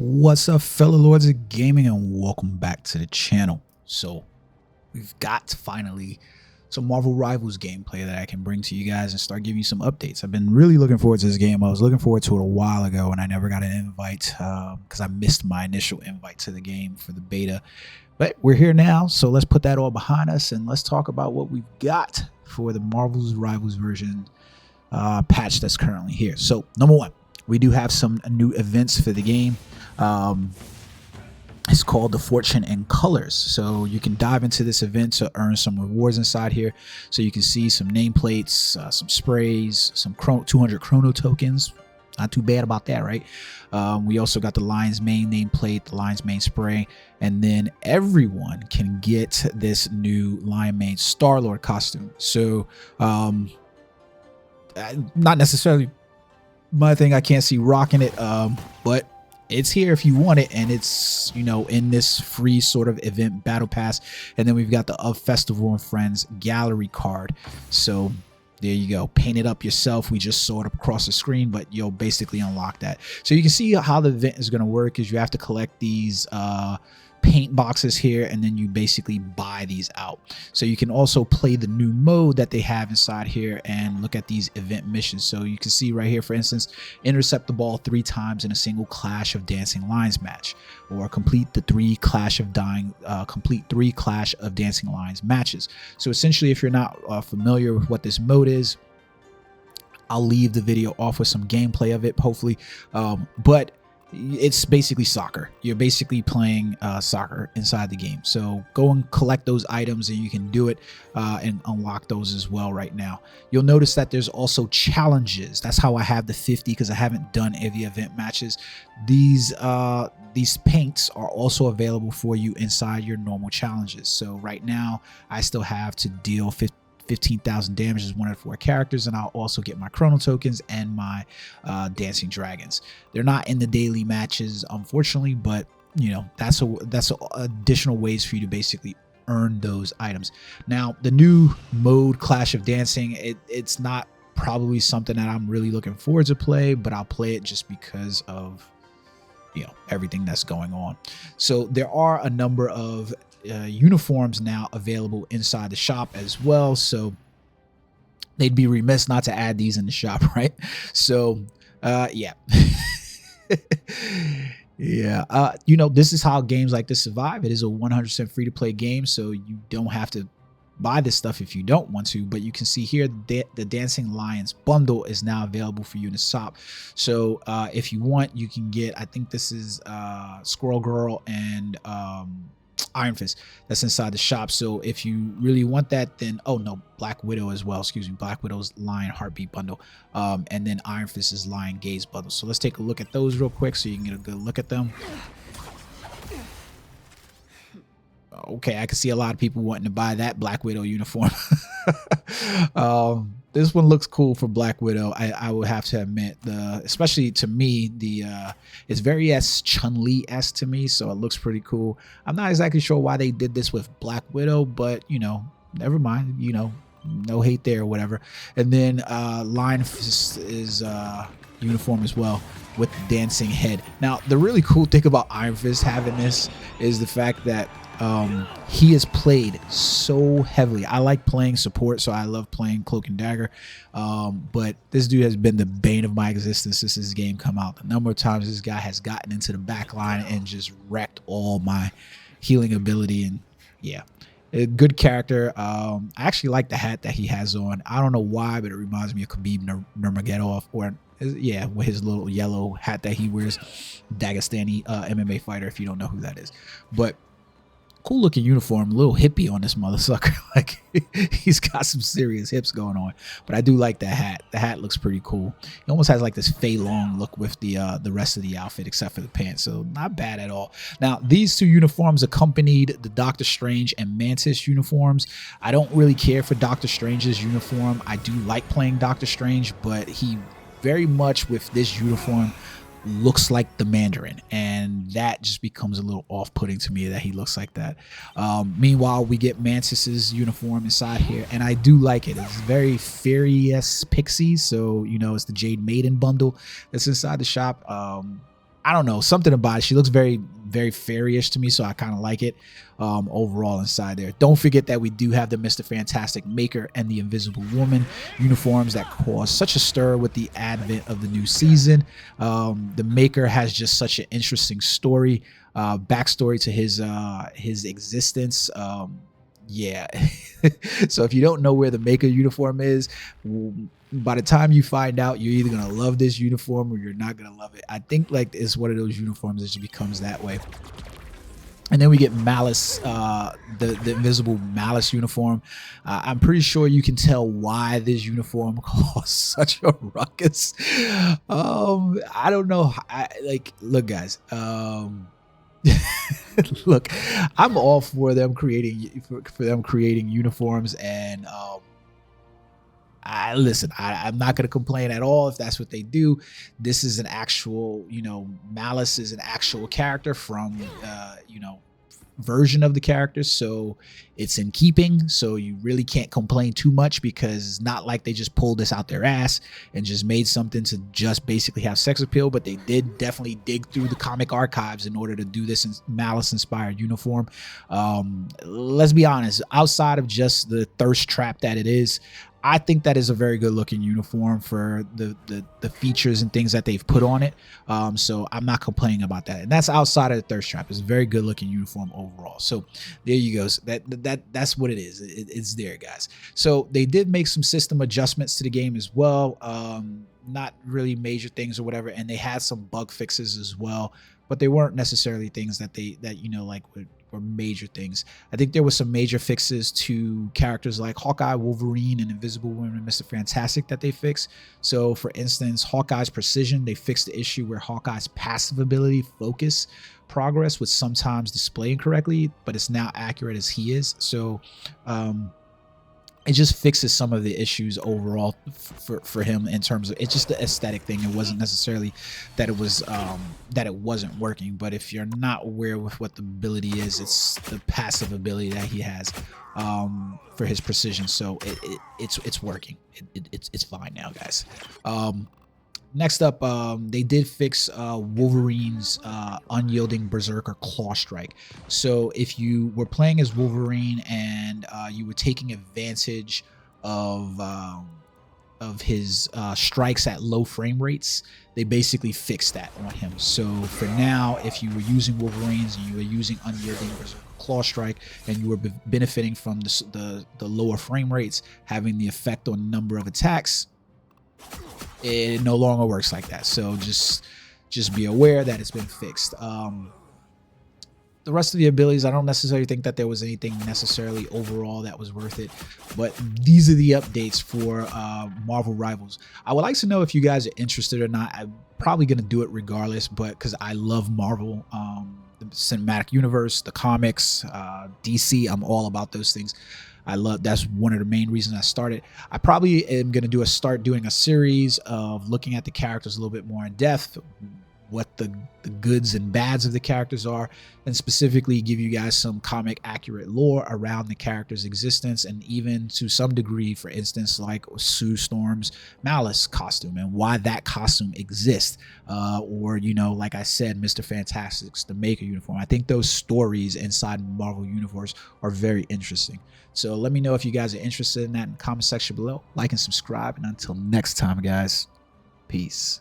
What's up, fellow lords of gaming, and welcome back to the channel. So we've got finally some Marvel Rivals gameplay that I can bring to you guys and start giving you some updates. I've been really looking forward to this game. I was looking forward to it a while ago and I never got an invite because I missed my initial invite to the game for the beta. But we're here now, so let's put that all behind us and let's talk about what we've got for the Marvel's Rivals version patch that's currently here. So number one, we do have some new events for the game. It's called the Fortune and Colors, so you can dive into this event to earn some rewards inside here. So you can see some nameplates, some sprays, some 200 chrono tokens. Not too bad about that, right? We also got the Lion's Mane nameplate, the Lion's Mane spray, and then everyone can get this new Lion Mane Star-Lord costume. So not necessarily my thing. I can't see rocking it, but it's here if you want it, and it's, you know, in this free sort of event battle pass. And then we've got the Of Festival and Friends gallery card. So there you go, paint it up yourself. We just saw it up across the screen, but you'll basically unlock that. So you can see how the event is going to work is you have to collect these paint boxes here, and then you basically buy these out. So you can also play the new mode that they have inside here and look at these event missions. So you can see right here, for instance, intercept the ball 3 times in a single Clash of Dancing Lions match, or complete the 3 Clash of Dancing Lions matches. So essentially, if you're not familiar with what this mode is, I'll leave the video off with some gameplay of it, hopefully, but it's basically soccer. You're basically playing soccer inside the game. So go and collect those items and you can do it and unlock those as well right now. You'll notice that there's also challenges. That's how I have the 50, because I haven't done any event matches. These paints are also available for you inside your normal challenges. So right now I still have to deal 15,000 damage as one of 4 characters, and I'll also get my chrono tokens and my dancing dragons. They're not in the daily matches, unfortunately, but you know, that's additional ways for you to basically earn those items. Now the new mode, Clash of Dancing, it's not probably something that I'm really looking forward to play, but I'll play it just because of, you know, everything that's going on. So there are a number of uniforms now available inside the shop as well, so they'd be remiss not to add these in the shop, right? So yeah. Yeah, you know, this is how games like this survive. It is a 100% free to play game, so you don't have to buy this stuff if you don't want to. But you can see here the Dancing Lions bundle is now available for you in the shop. So if you want, you can get, I think this is Squirrel Girl and Iron Fist that's inside the shop. So if you really want that, then oh no, Black Widow as well, excuse me, Black Widow's Lion Heartbeat bundle, and then Iron Fist's Lion Gaze bundle. So let's take a look at those real quick so you can get a good look at them. Okay, I can see a lot of people wanting to buy that Black Widow uniform. This one looks cool for Black Widow. I would have to admit, especially to me, it's very Chun-Li-esque to me, so it looks pretty cool. I'm not exactly sure why they did this with Black Widow, but you know, never mind. You know, no hate there or whatever. And then Lion Fist is uniform as well with the dancing head. Now, the really cool thing about Iron Fist having this is the fact that he is played so heavily. I like playing support, so I love playing Cloak and Dagger, but this dude has been the bane of my existence since this game come out. The number of times this guy has gotten into the back line and just wrecked all my healing ability. And yeah, a good character. I actually like the hat that he has on. I don't know why, but it reminds me of Khabib Nurmagomedov, or yeah, with his little yellow hat that he wears. Dagestani MMA fighter, if you don't know who that is. But cool looking uniform, a little hippie on this mother sucker. Like, he's got some serious hips going on, but I do like that hat. The hat looks pretty cool. It almost has like this Fei Long look with the rest of the outfit except for the pants, so not bad at all. Now these 2 uniforms accompanied the Doctor Strange and Mantis uniforms. I don't really care for Doctor Strange's uniform. I do like playing Doctor Strange, but he very much with this uniform looks like the Mandarin, and that just becomes a little off-putting to me that he looks like that. Meanwhile, we get Mantis's uniform inside here, and I do like it. It's very fairy-esque pixie, so you know, it's the Jade Maiden bundle that's inside the shop. I don't know, something about it. She looks very, very fairyish to me, so I kind of like it overall inside there. Don't forget that we do have the Mr. Fantastic Maker and the Invisible Woman uniforms that caused such a stir with the advent of the new season. The Maker has just such an interesting story, backstory to his existence. Yeah. So if you don't know where the Maker uniform is, by the time you find out, you're either gonna love this uniform or you're not gonna love it. I think like it's one of those uniforms that just becomes that way. And then we get Malice, the Invisible Malice uniform. I'm pretty sure you can tell why this uniform caused such a ruckus. I don't know. Look, guys. Look, I'm all for them creating uniforms, and I'm not going to complain at all if that's what they do. This is an actual, Malice is an actual character from, version of the character, so it's in keeping, so you really can't complain too much, because it's not like they just pulled this out their ass and just made something to just basically have sex appeal, but they did definitely dig through the comic archives in order to do this Malice inspired uniform. Let's be honest, outside of just the thirst trap that it is, I think that is a very good looking uniform for the features and things that they've put on it. So I'm not complaining about that. And that's outside of the thirst trap. It's a very good looking uniform overall. So there you go. So that's what it is. It's there, guys. So they did make some system adjustments to the game as well. Not really major things or whatever. And they had some bug fixes as well, but they weren't necessarily things that were major things. I think there was some major fixes to characters like Hawkeye, Wolverine, and Invisible Woman and Mr. Fantastic that they fixed. So for instance, Hawkeye's precision, they fixed the issue where Hawkeye's passive ability focus progress would sometimes display incorrectly, but it's now accurate as he is. So it just fixes some of the issues overall for him in terms of, it's just the aesthetic thing. It wasn't necessarily that it was that it wasn't working, but if you're not aware with what the ability is, it's the passive ability that he has for his precision. So it's working. It's fine now, guys. Next up, they did fix Wolverine's unyielding Berserker Claw Strike. So if you were playing as Wolverine and you were taking advantage of his strikes at low frame rates, they basically fixed that on him. So for now, if you were using Wolverines and you were using unyielding Berserker Claw Strike and you were benefiting from the lower frame rates having the effect on number of attacks, it no longer works like that. So just be aware that it's been fixed. The rest of the abilities, I don't necessarily think that there was anything necessarily overall that was worth it, but these are the updates for Marvel Rivals. I would like to know if you guys are interested or not. I'm probably going to do it regardless, but because I love Marvel, the cinematic universe, the comics, DC, I'm all about those things. That's one of the main reasons I started. I probably am going to start doing a series of looking at the characters a little bit more in depth, what the goods and bads of the characters are, and specifically give you guys some comic accurate lore around the character's existence, and even to some degree, for instance, like Sue Storm's Malice costume and why that costume exists, or like I said, Mr. Fantastic's the Maker uniform. I think those stories inside Marvel Universe are very interesting. So let me know if you guys are interested in that in the comment section below. Like and subscribe, and until next time, guys, peace.